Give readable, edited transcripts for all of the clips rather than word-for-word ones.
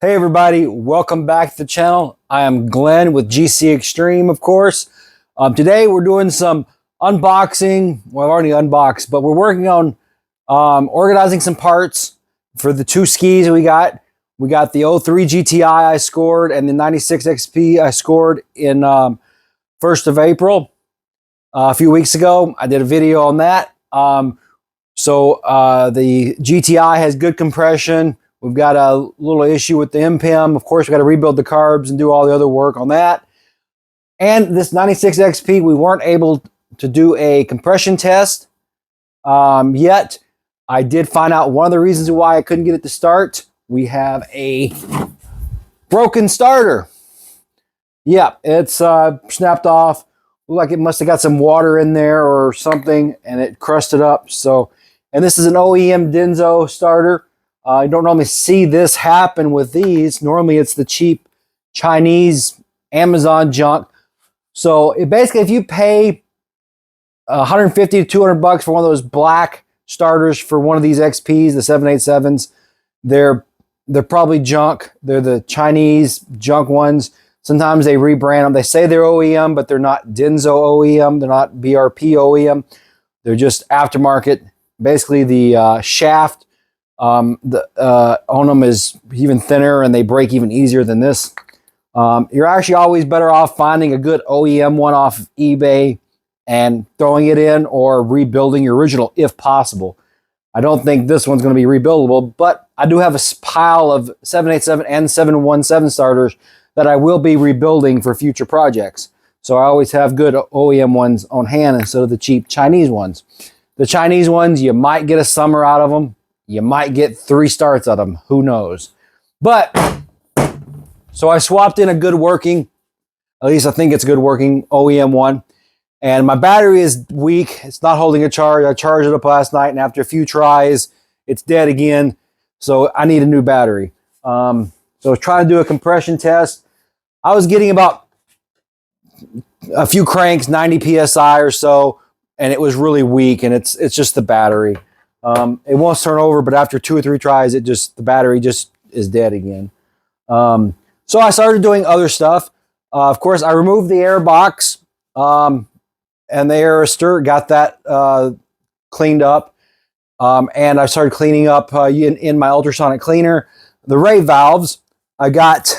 Hey everybody, welcome back to the channel. I am Glenn with GC Extreme, of course. Today we're doing some unboxing. Well, I've already unboxed, but we're working on organizing some parts for the two skis we got. We got the 03 GTI I scored and the 96 XP I scored in 1st of April a few weeks ago. I did a video on that. The GTI has good compression. We've got a little issue with the MPEM. Of course, we got to rebuild the carbs and do all the other work on that. And this 96 XP, we weren't able to do a compression test yet. I did find out one of the reasons why I couldn't get it to start. We have a broken starter. Yeah, it's snapped off. Looked like it must have got some water in there or something, and it crusted up. And this is an OEM Denso starter. I don't normally see this happen with these. Normally it's the cheap Chinese Amazon junk. So basically, if you pay 150 to 200 bucks for one of those black starters for one of these XPs, the 787s, they're probably junk. They're the Chinese junk ones. Sometimes they rebrand them. They say they're OEM, but they're not Denso OEM. They're not BRP OEM. They're just aftermarket. Basically, the shaft on them is even thinner and they break even easier than this. You're actually always better off finding a good OEM one off eBay and throwing it in or rebuilding your original if possible. I don't think this one's going to be rebuildable, but I do have a pile of 787 and 717 starters that I will be rebuilding for future projects. So I always have good OEM ones on hand instead of the cheap Chinese ones. The Chinese ones, you might get a summer out of them. You might get 3 starts out of them. Who knows? But, so I swapped in a good working, at least I think it's a good working OEM one. And my battery is weak. It's not holding a charge. I charged it up last night, and after a few tries, it's dead again. So I need a new battery. So I was trying to do a compression test. I was getting about a few cranks, 90 PSI or so, and it was really weak, and it's just the battery. It won't turn over, but after 2 or 3 tries, the battery just is dead again. So I started doing other stuff. Of course, I removed the air box and the air got that cleaned up. And I started cleaning up in my ultrasonic cleaner. The Rave Valves, I got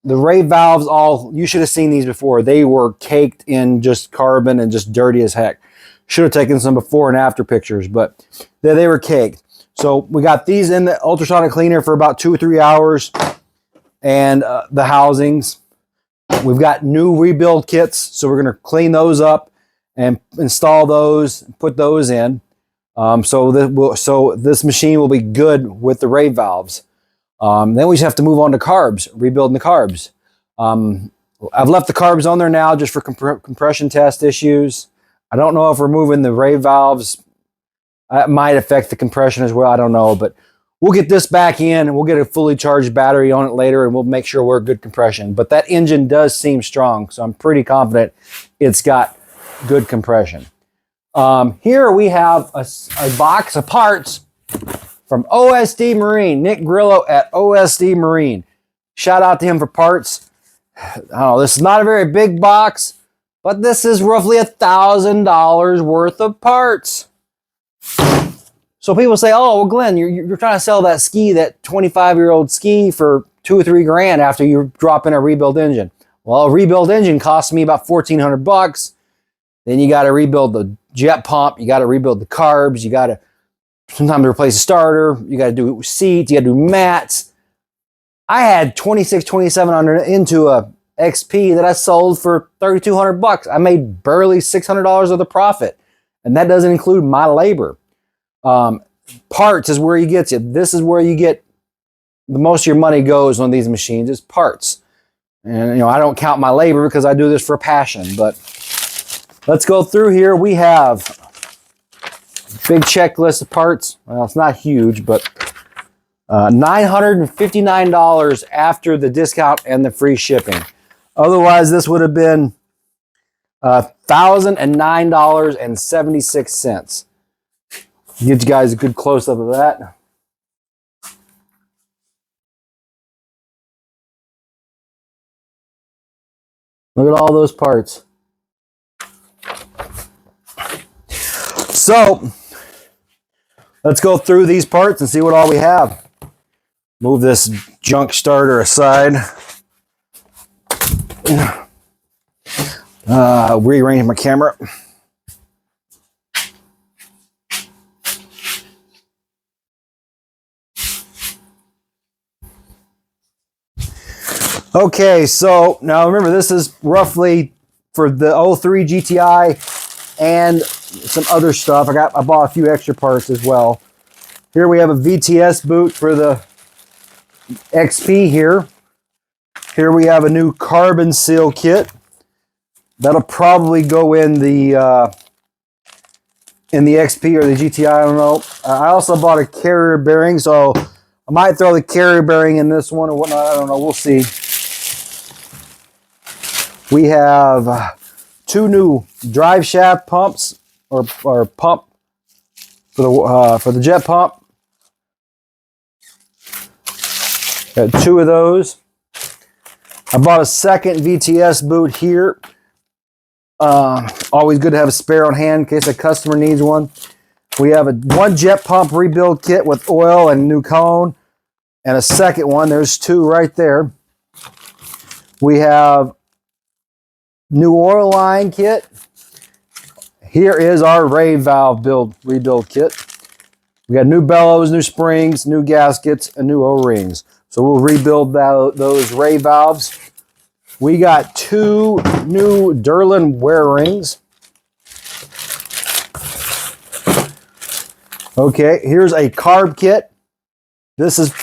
the Rave Valves you should have seen these before. They were caked in just carbon and just dirty as heck. Should have taken some before and after pictures, but they were caked. So we got these in the ultrasonic cleaner for about 2 or 3 hours, and the housings. We've got new rebuild kits, so we're going to clean those up and install those, put those in. So this machine will be good with the Rave Valves. Then we just have to move on to carbs, rebuilding the carbs. I've left the carbs on there now just for compression test issues. I don't know if removing the Rave Valves might affect the compression as well. I don't know, but we'll get this back in and we'll get a fully charged battery on it later and we'll make sure we're good compression. But that engine does seem strong, so I'm pretty confident it's got good compression. Here we have a box of parts from OSD Marine, Nick Grillo at OSD Marine. Shout out to him for parts. I don't know, this is not a very big box, but this is roughly $1,000 worth of parts. So people say, oh, well, Glenn, you're trying to sell that ski, that 25-year-old ski for $2 or $3 grand after you drop in a rebuild engine. Well, a rebuild engine costs me about 1,400 bucks. Then you got to rebuild the jet pump. You got to rebuild the carbs. You got to sometimes replace a starter. You got to do seats. You got to do mats. I had 2,700 into a XP that I sold for 3,200 bucks. I made barely $600 of the profit, and that doesn't include my labor. Parts is where you get you. This is where you get the most of your money goes on these machines is parts. And I don't count my labor because I do this for passion. But let's go through here. We have a big checklist of parts. Well, it's not huge, but $959 after the discount and the free shipping. Otherwise, this would have been $1,009.76. Get you guys a good close-up of that. Look at all those parts. So let's go through these parts and see what all we have. Move this junk starter aside. Rearrange my camera. Okay, so now remember, this is roughly for the 03 GTI and some other stuff. I bought a few extra parts as well. Here we have a VTS boot for the XP here. Here we have a new carbon seal kit. That'll probably go in the XP or the GTI, I don't know. I also bought a carrier bearing, so I might throw the carrier bearing in this one or whatnot. I don't know, we'll see. We have 2 new drive shaft pumps or pump for the jet pump. Got 2 of those. I bought a second VTS boot here. Always good to have a spare on hand in case a customer needs one. We have one jet pump rebuild kit with oil and new cone, and a second one. There's 2 right there. We have new oil line kit. Here is our Rave Valve rebuild kit. We got new bellows, new springs, new gaskets, and new O-rings. So we'll rebuild those Rave Valves. We got 2 new Durlin wear rings. Okay, here's a carb kit. This is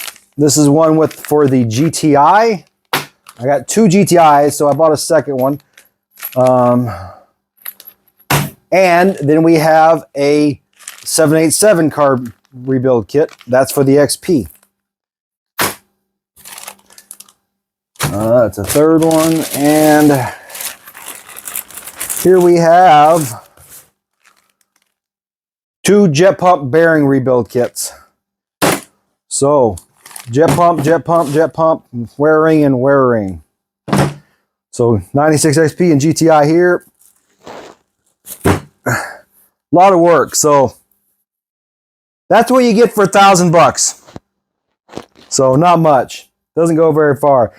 one for the GTI. I got 2 GTIs, so I bought a second one. And then we have a 787 carb rebuild kit. That's for the XP. That's a third one. And here we have 2 jet pump bearing rebuild kits. So jet pump, wear ring, and wear ring. So 96 XP and GTI here. A lot of work. So that's what you get for $1,000. So not much. Doesn't go very far.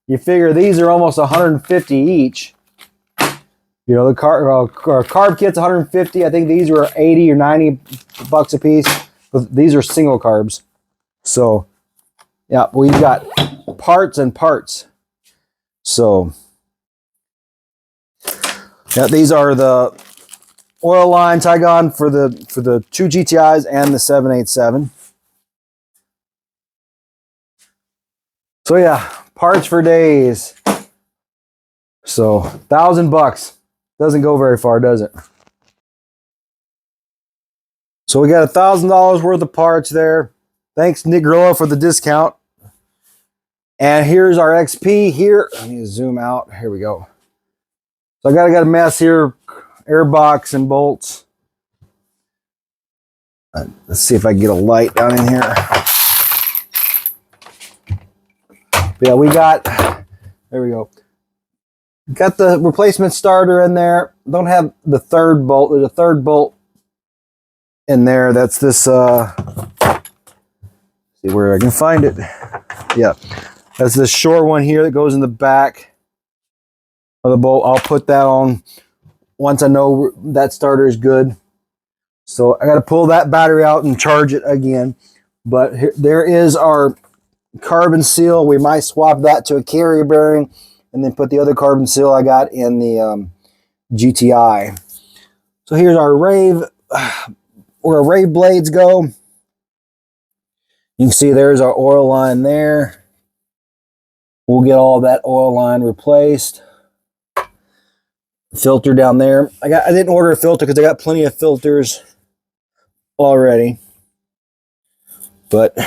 You figure these are almost 150 each. You know, the carb kit's 150. I think these were 80 or 90 bucks a piece. But these are single carbs. So yeah, we've got parts and parts. So yeah, these are the oil lines I got for the 2 GTIs and the 787. So yeah, parts for days. So $1,000 doesn't go very far, does it? So we got $1,000 worth of parts there. Thanks, Nick Grillo, for the discount. And here's our XP here. Let me zoom out. Here we go. So I got a mess here. Air box and bolts. Let's see if I can get a light down in here. But yeah, we got, there we go. Got the replacement starter in there. Don't have the third bolt. There's a third bolt in there. That's this, see where I can find it. Yeah, that's this short one here that goes in the back of the bolt. I'll put that on once I know that starter is good. So I got to pull that battery out and charge it again. But here, there is our carbon seal. We might swap that to a carrier bearing and then put the other carbon seal I got in the GTI. So here's our Rave, where our Rave blades go. You can see there's our oil line there. We'll get all that oil line replaced. Filter down there. I didn't order a filter because I got plenty of filters already. But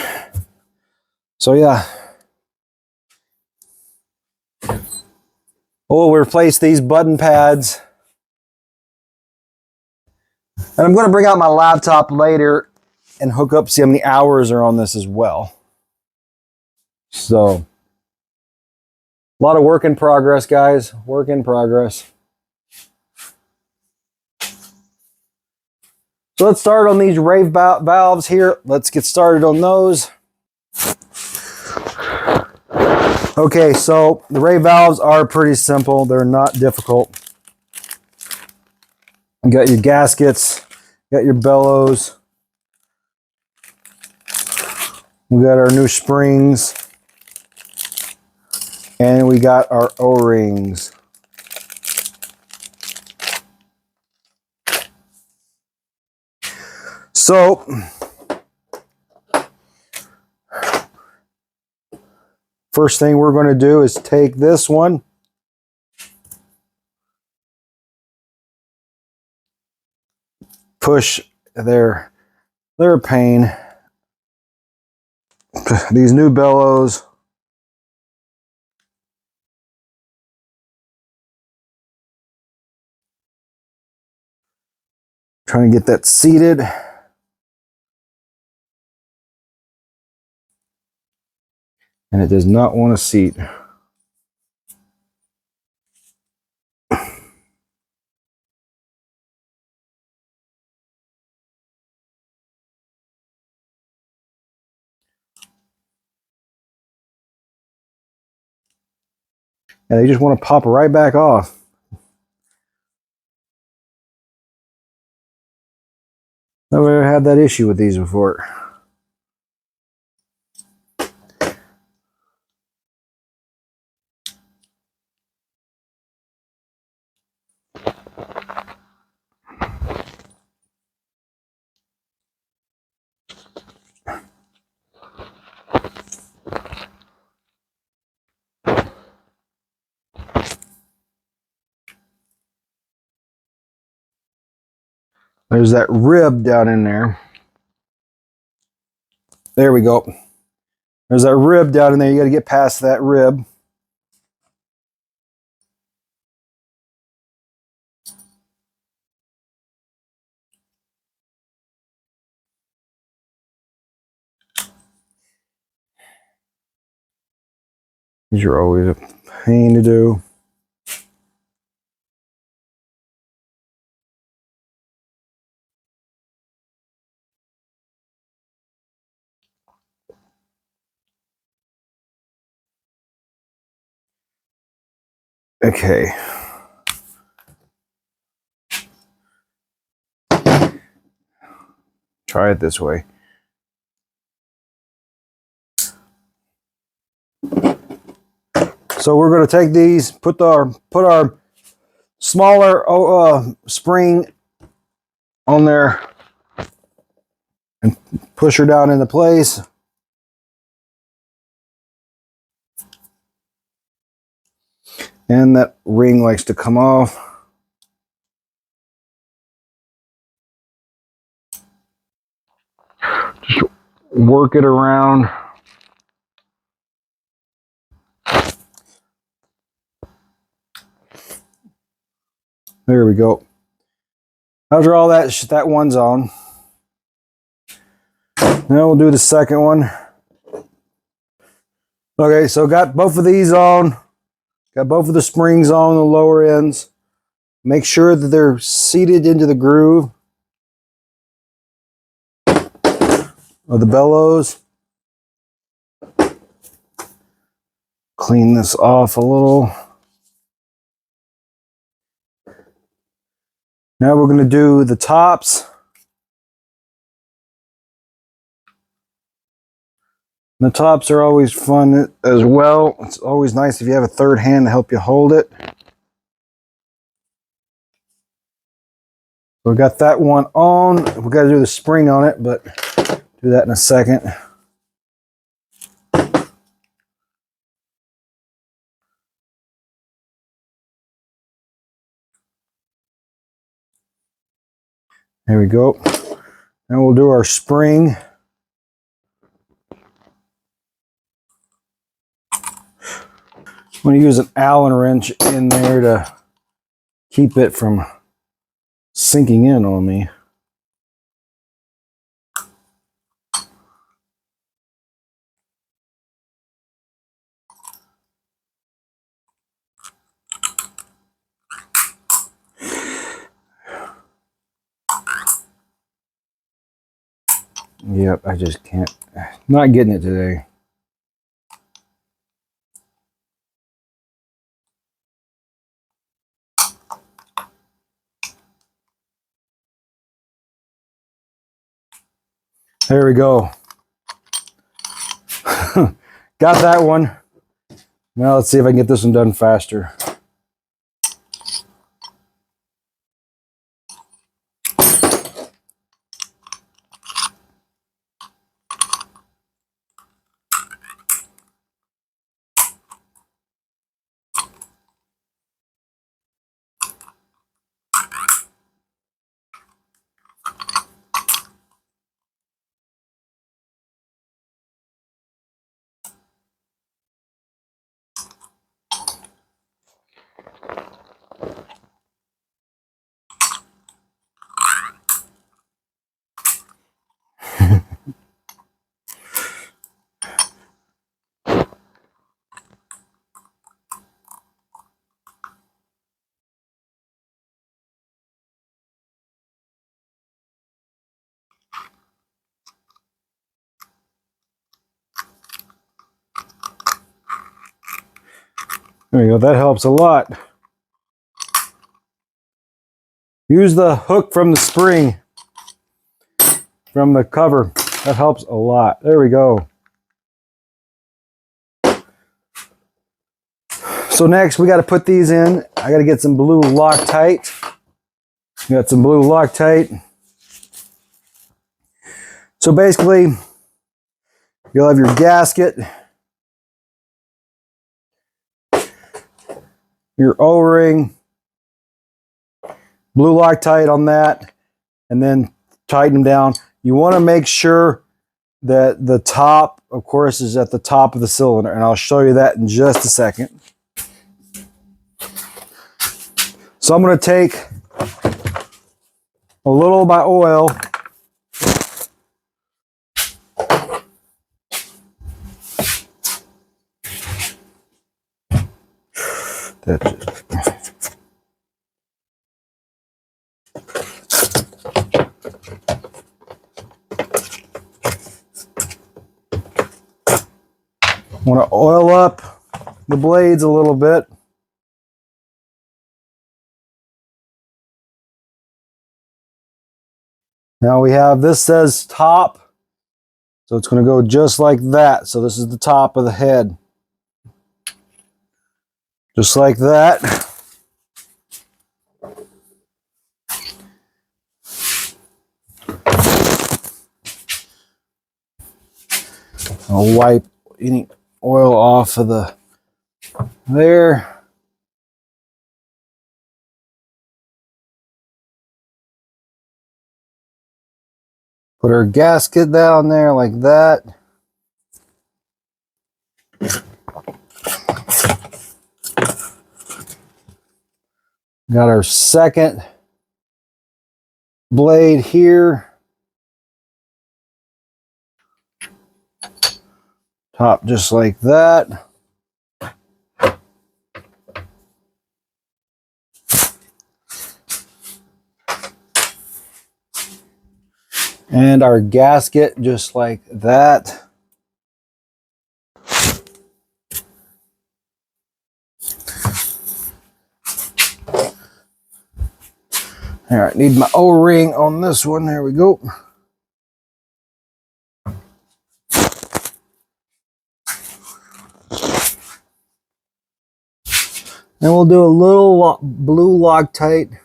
so yeah. We'll replace these button pads. And I'm going to bring out my laptop later and hook up, see how many hours are on this as well. So A lot of work in progress, guys. Work in progress. So let's start on these Rave valves here. Let's get started on those. Okay, so the Rave valves are pretty simple. They're not difficult. You got your gaskets, you got your bellows. We got our new springs. And we got our O-rings. So, first thing we're going to do is take this one. Push they're a pain. These new bellows. Trying to get that seated. And it does not want to seat. And they just want to pop right back off. I've never had that issue with these before. There's that rib down in there. There we go. There's that rib down in there. You got to get past that rib. These are always a pain to do. Okay. Try it this way. So we're going to take these, put our smaller spring on there and push her down into place. And that ring likes to come off. Just work it around. There we go. After all that one's on. Now we'll do the second one. Okay, so got both of these on. Got both of the springs on the lower ends. Make sure that they're seated into the groove of the bellows. Clean this off a little. Now we're going to do the tops. The tops are always fun as well. It's always nice if you have a third hand to help you hold it. We got that one on. We got to do the spring on it, but do that in a second. There we go. And we'll do our spring. I'm going to use an Allen wrench in there to keep it from sinking in on me. Yep, I just can't. Not getting it today. There we go. Got that one. Now let's see if I can get this one done faster. There we go. That helps a lot. Use the hook from the spring, from the cover. That helps a lot. There we go. So next we got to put these in. I got to get some blue Loctite. Got some blue Loctite. So basically, you'll have your gasket, your O-ring, blue Loctite on that, and then tighten them down. You want to make sure that the top, of course, is at the top of the cylinder, and I'll show you that in just a second. So I'm going to take a little of my oil. Want to oil up the blades a little bit. Now we have, this says top, so it's going to go just like that. So this is the top of the head. Just like that. I'll wipe any oil off of the there. Put our gasket down there like that. Got our second blade here. Top just like that. And our gasket just like that. All right, need my O-ring on this one. There we go. Then we'll do a little blue Loctite.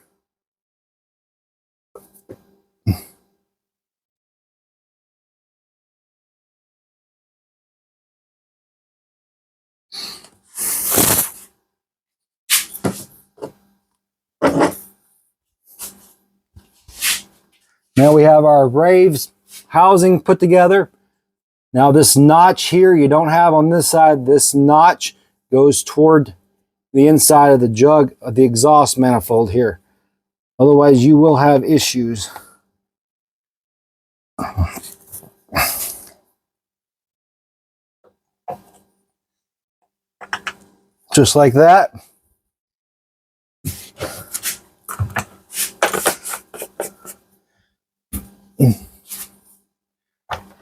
Now we have our Rave's housing put together. Now this notch here you don't have on this side. This notch goes toward the inside of the jug of the exhaust manifold here. Otherwise you will have issues. Just like that.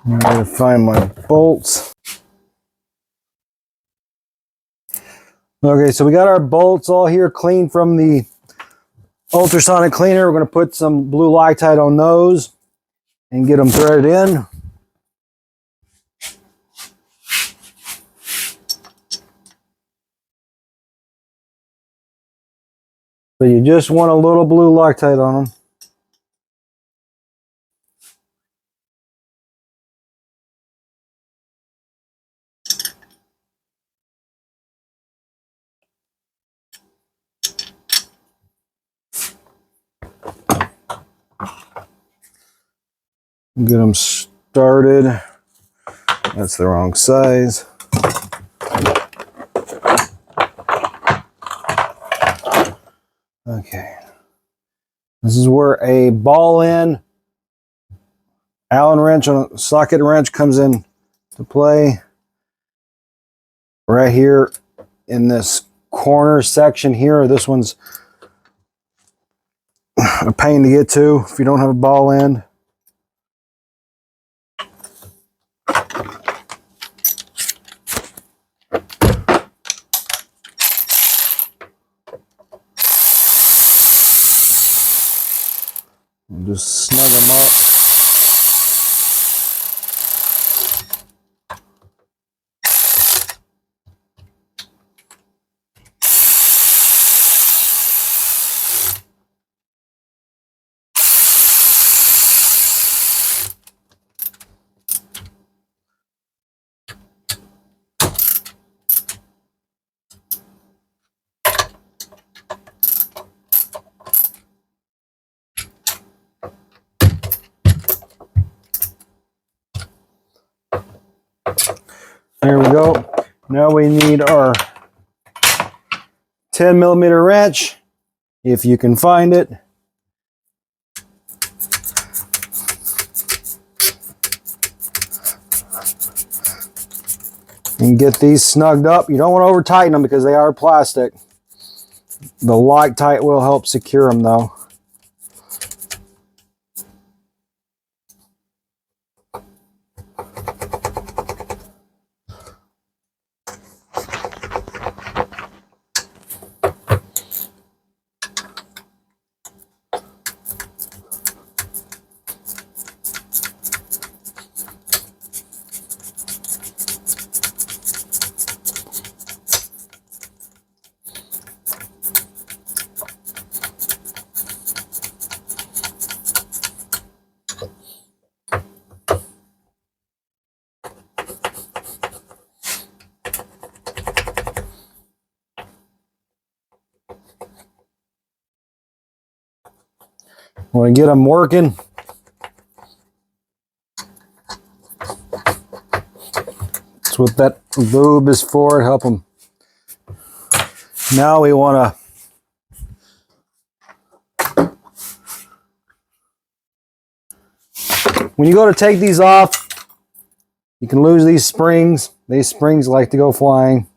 I gotta find my bolts. Okay, so we got our bolts all here cleaned from the ultrasonic cleaner. We're going to put some blue Loctite on those and get them threaded in. So you just want a little blue Loctite on them. Get them started. That's the wrong size. Okay. This is where a ball end Allen wrench on a socket wrench comes in to play. Right here in this corner section here. This one's a pain to get to if you don't have a ball end. Just snug them up. There we go. Now we need our 10mm wrench, if you can find it. And get these snugged up. You don't want to over tighten them because they are plastic. The Loctite will help secure them though. Want to get them working. That's what that lube is for, help them. Now we want to, when you go to take these off, you can lose these springs. These springs like to go flying.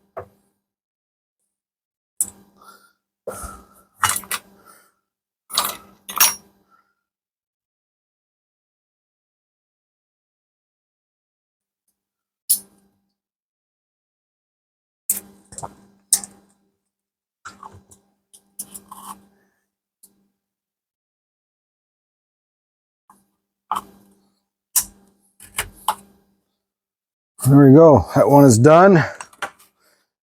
There we go. That one is done.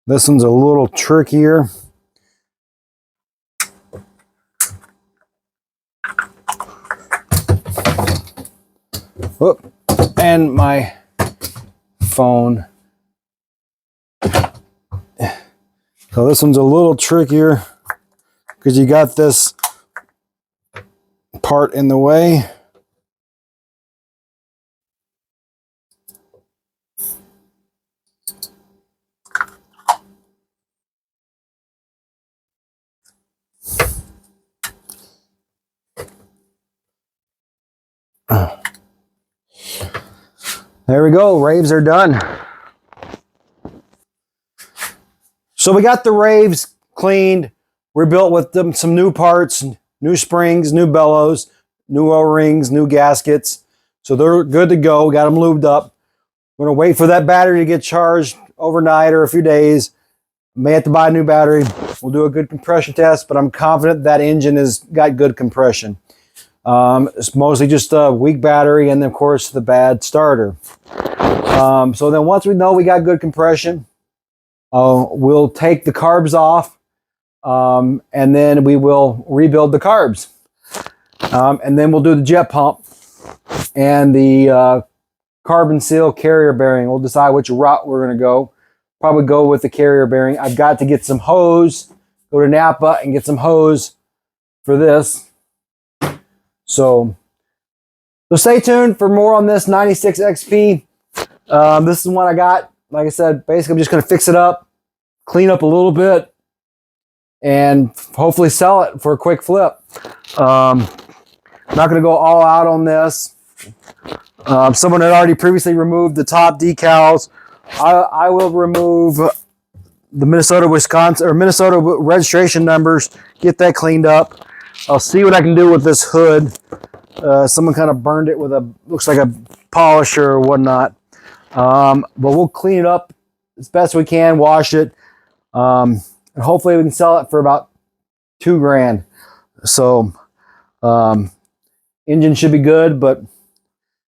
This one's a little trickier. Whoop. And my phone. So this one's a little trickier because you got this part in the way. There we go, raves are done. So we got the raves cleaned, rebuilt with them some new parts, new springs, new bellows, new O-rings, new gaskets. So they're good to go. Got them lubed up. We're going to wait for that battery to get charged overnight or a few days. May have to buy a new battery. We'll do a good compression test, but I'm confident that engine has got good compression. It's mostly just a weak battery and, of course, the bad starter. So then once we know we got good compression, we'll take the carbs off, and then we will rebuild the carbs. And then we'll do the jet pump and the carbon seal carrier bearing. We'll decide which route we're going to go. Probably go with the carrier bearing. I've got to get some hose, go to Napa and get some hose for this. So stay tuned for more on this 96 XP. This is one I got. Like I said, basically I'm just going to fix it up, clean up a little bit, and hopefully sell it for a quick flip. I'm not going to go all out on this. Someone had already previously removed the top decals. I will remove the Minnesota, Wisconsin, or Minnesota registration numbers, get that cleaned up. I'll see what I can do with this hood. Someone kind of burned it with looks like a polisher or whatnot. But we'll clean it up as best we can, wash it, and hopefully we can sell it for about $2 grand. So, engine should be good, but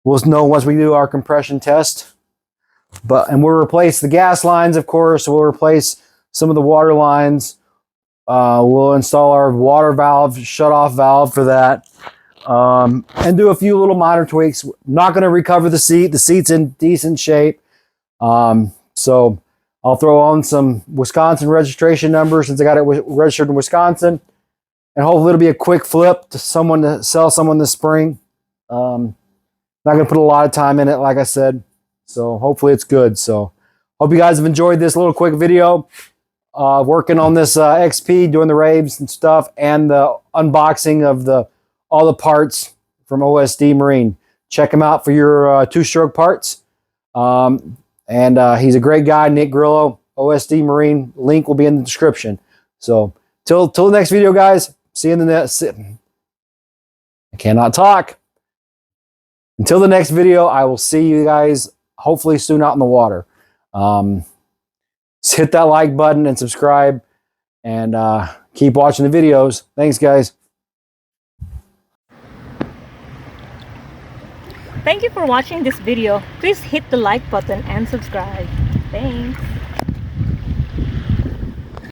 we'll know once we do our compression test. And we'll replace the gas lines, of course. We'll replace some of the water lines. We'll install our water valve, shut-off valve for that, and do a few little minor tweaks. Not going to recover the seat. The seat's in decent shape. So I'll throw on some Wisconsin registration numbers since I got it registered in Wisconsin. And hopefully it'll be a quick flip to sell someone this spring. Not going to put a lot of time in it, like I said. So hopefully it's good. So hope you guys have enjoyed this little quick video. Working on this XP, doing the raves and stuff, and the unboxing of all the parts from OSD Marine. Check him out for your two-stroke parts. He's a great guy, Nick Grillo, OSD Marine. Link will be in the description. So till the next video, guys. See you in the next. I cannot talk. Until the next video, I will see you guys hopefully soon out in the water. Just hit that like button and subscribe, and keep watching the videos. Thanks, guys. Thank you for watching this video. Please hit the like button and subscribe. Thanks.